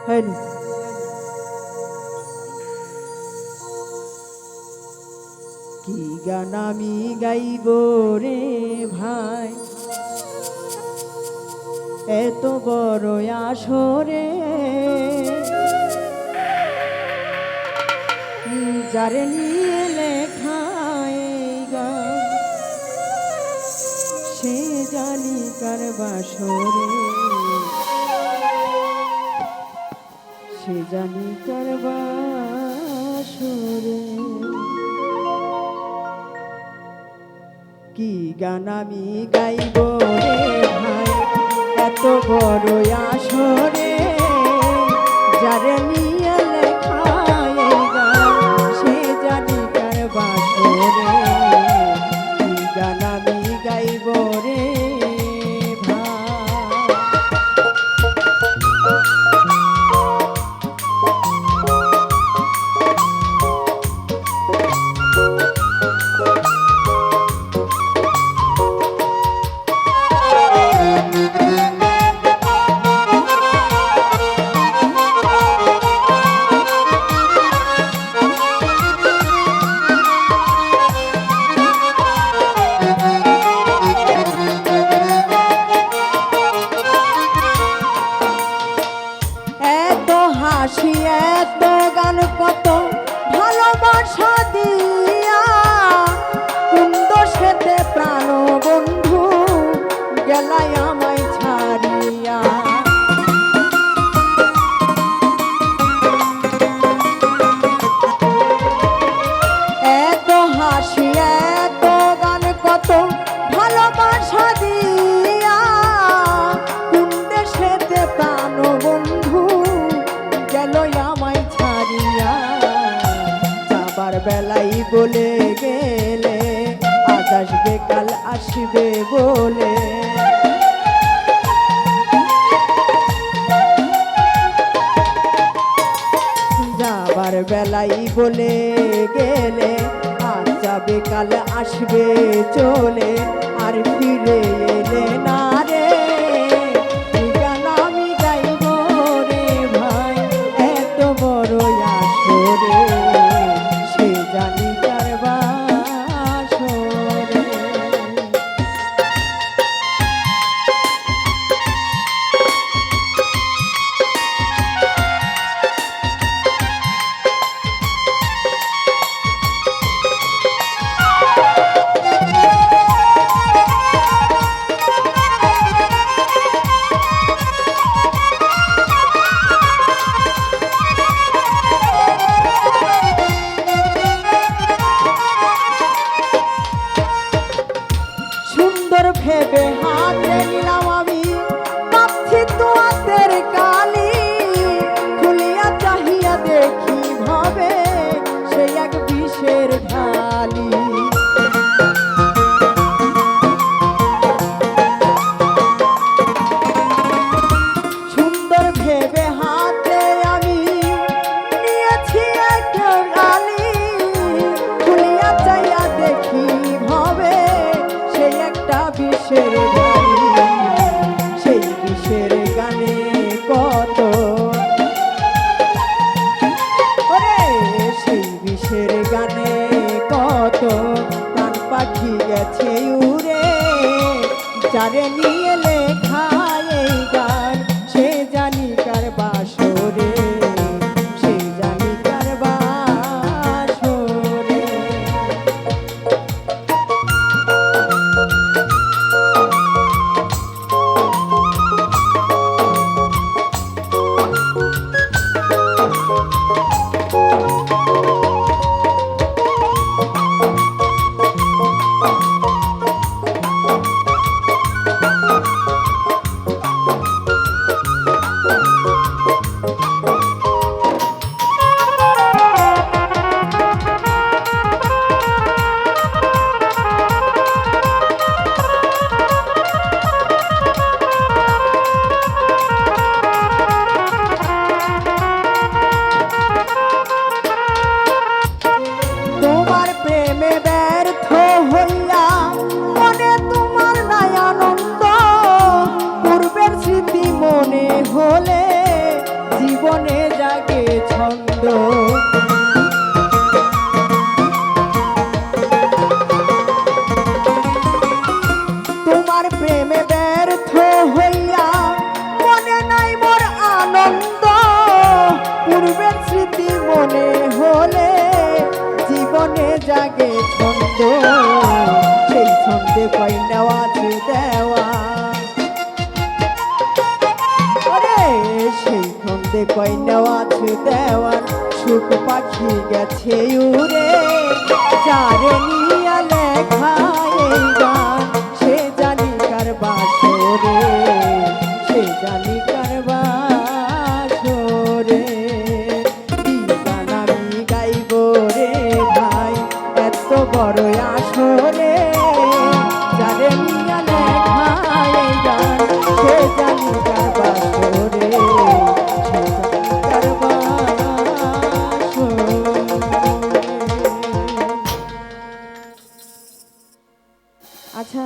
হয়নি। কি গান আমি গাইব রে ভাই, এত বড় আসরে যারে নিয়ে লেখা এই গান, সে জানি কার বাসরে, সে জানি কার বাসরে। কি গান আমি গাইব রে ভাই, এত বড় আসরে যারে নিয়ে লেখা এই গান, সে জানি কার বাসরে। কি গান আমি গাইব রে হাসি এত গান কত ভালোবাসা দিয়া, কুন্দ সেতে প্রাণ বন্ধু গেলাই আমায় ছাড়িয়া। এত হাসি এত গান কত ভালোবাসা দিয়া, কুন্দে সেতে প্রাণ বন্ধু গেল আমায় ছাড়িয়া। যাবার বেলাই বলে গেলে আজ আসবে কাল আসবে বলে, যাবার বেলাই বলে গেলে আজ যাবে কাল আসবে চলে, আর ফিরে এলে না রে। ভেবে হাতে নিলাম আমি, ভাবছি তো হাতের কালি, খুলিয়া চাহিয়া দেখি ভাবে সে এক বিষের ঢালি। সুন্দর ভেবে হাতে আমি নিয়েছি এক কালি, খুলিয়া চাহিয়া দেখি ভাবে সেই একটা বিষের ঢালি। সেই বিষের গানে কত ওরে, সেই বিষের গানে কত প্রাণ পাখি গেছে উড়ে, যারে নিয়ে লেখা এই গান, সে জানি কার বাসরে, সে জানি কার বাসরে। জীবনে জাগে ছন্দ। তোমার প্রেমে ব্যর্থ হইয়া মনে নাই মোর আনন্দ, পূর্বের স্মৃতি মনে হলে জীবনে জাগে ছন্দ, সেই ছন্দে কই নেওয়া দেওয়া, ওরে সেই ছন্দে কই নেওয়া দেওয়ার সুখ পাখি গেছে উড়ে, যারে নিয়া লেখা এই গান সে জানি কার বাসরে, সে জানি কার বাসরে। কি গান আমি গাইব রে ভাই এত বড় আসরে, যারে নিয়া লেখা এই গান সে জানি কার বাসরে, সে জানি কার বাসরে। আচ্ছা।